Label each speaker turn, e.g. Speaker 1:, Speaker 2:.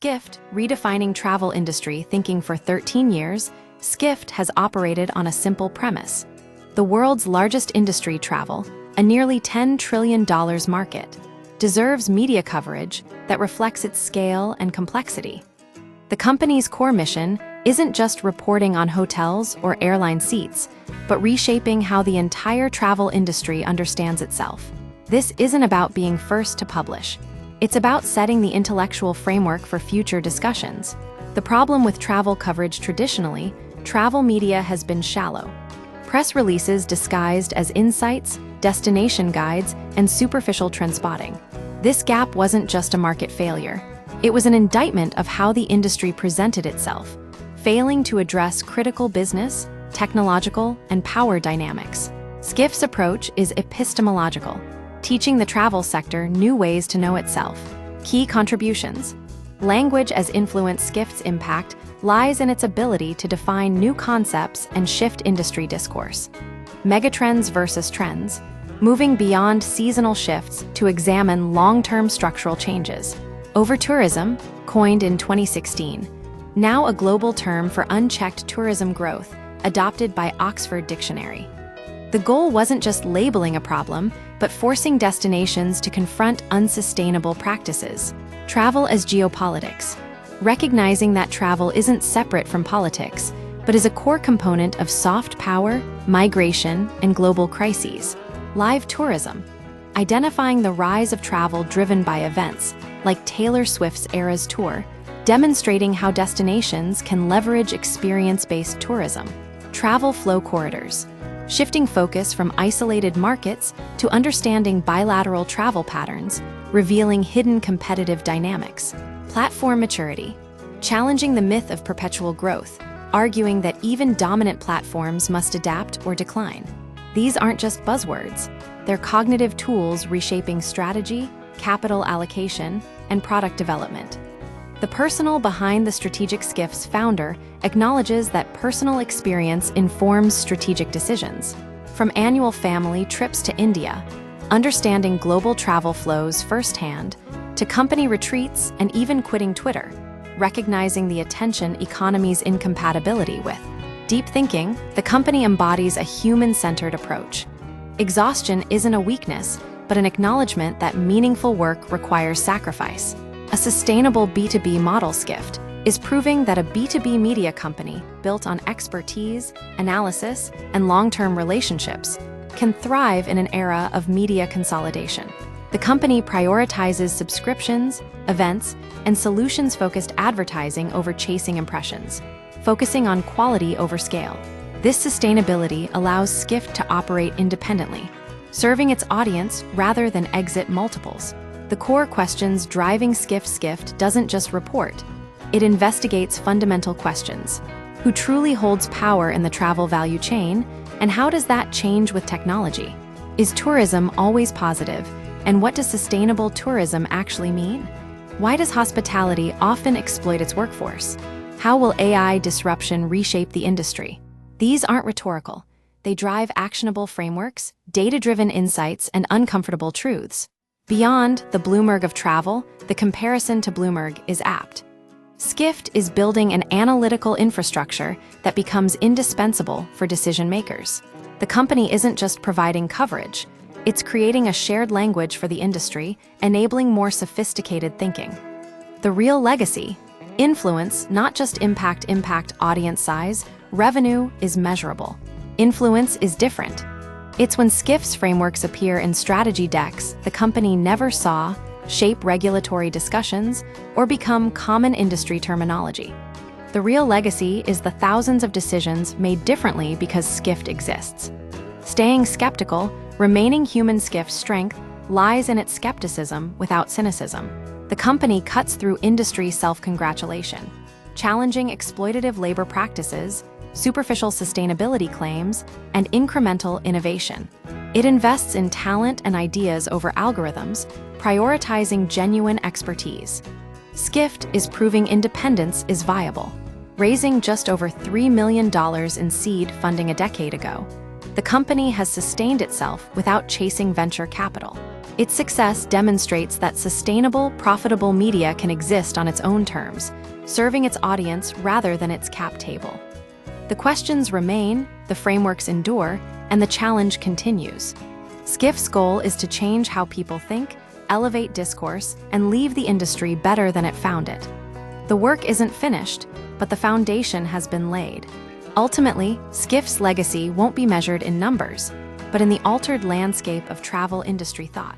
Speaker 1: Skift, redefining travel industry thinking for 13 years, Skift has operated on a simple premise. The world's largest industry, travel, a nearly $10 trillion market, deserves media coverage that reflects its scale and complexity. The company's core mission isn't just reporting on hotels or airline seats, but reshaping how the entire travel industry understands itself. This isn't about being first to publish. It's about setting the intellectual framework for future discussions. The problem with travel coverage traditionally, travel media has been shallow. Press releases disguised as insights, destination guides, and superficial trendspotting. This gap wasn't just a market failure. It was an indictment of how the industry presented itself, failing to address critical business, technological, and power dynamics. Skift's approach is epistemological, teaching the travel sector new ways to know itself. Key contributions. Language as influence. Skift's impact lies in its ability to define new concepts and shift industry discourse. Megatrends versus trends, moving beyond seasonal shifts to examine long-term structural changes. Over-tourism, coined in 2016, now a global term for unchecked tourism growth, adopted by Oxford Dictionary. The goal wasn't just labeling a problem, but forcing destinations to confront unsustainable practices. Travel as geopolitics, recognizing that travel isn't separate from politics, but is a core component of soft power, migration, and global crises. Live tourism, identifying the rise of travel driven by events, like Taylor Swift's Eras Tour, demonstrating how destinations can leverage experience-based tourism. Travel flow corridors, shifting focus from isolated markets to understanding bilateral travel patterns, revealing hidden competitive dynamics. Platform maturity, challenging the myth of perpetual growth, arguing that even dominant platforms must adapt or decline. These aren't just buzzwords, they're cognitive tools reshaping strategy, capital allocation, and product development. The personal behind the strategic. Skift's founder acknowledges that personal experience informs strategic decisions. From annual family trips to India, understanding global travel flows firsthand, to company retreats and even quitting Twitter, recognizing the attention economy's incompatibility with. Deep thinking, the company embodies a human-centered approach. Exhaustion isn't a weakness, but an acknowledgement that meaningful work requires sacrifice. A sustainable B2B model. Skift is proving that a B2B media company built on expertise, analysis, and long-term relationships can thrive in an era of media consolidation. The company prioritizes subscriptions, events, and solutions-focused advertising over chasing impressions, focusing on quality over scale. This sustainability allows Skift to operate independently, serving its audience rather than exit multiples. The core questions driving Skift doesn't just report, it investigates fundamental questions. Who truly holds power in the travel value chain, and how does that change with technology? Is tourism always positive, and what does sustainable tourism actually mean? Why does hospitality often exploit its workforce? How will AI disruption reshape the industry? These aren't rhetorical. They drive actionable frameworks, data-driven insights, and uncomfortable truths. Beyond the Bloomberg of travel, the comparison to Bloomberg is apt. Skift is building an analytical infrastructure that becomes indispensable for decision makers. The company isn't just providing coverage, it's creating a shared language for the industry, enabling more sophisticated thinking. The real legacy, influence, not just impact, audience size, revenue is measurable. Influence is different. It's when Skift's frameworks appear in strategy decks the company never saw, shape regulatory discussions, or become common industry terminology. The real legacy is the thousands of decisions made differently because Skift exists. Staying skeptical, remaining human. Skift's strength lies in its skepticism without cynicism. The company cuts through industry self-congratulation, challenging exploitative labor practices, superficial sustainability claims, and incremental innovation. It invests in talent and ideas over algorithms, prioritizing genuine expertise. Skift is proving independence is viable. Raising just over $3 million in seed funding a decade ago, the company has sustained itself without chasing venture capital. Its success demonstrates that sustainable, profitable media can exist on its own terms, serving its audience rather than its cap table. The questions remain, the frameworks endure, and the challenge continues. Skift's goal is to change how people think, elevate discourse, and leave the industry better than it found it. The work isn't finished, but the foundation has been laid. Ultimately, Skift's legacy won't be measured in numbers, but in the altered landscape of travel industry thought.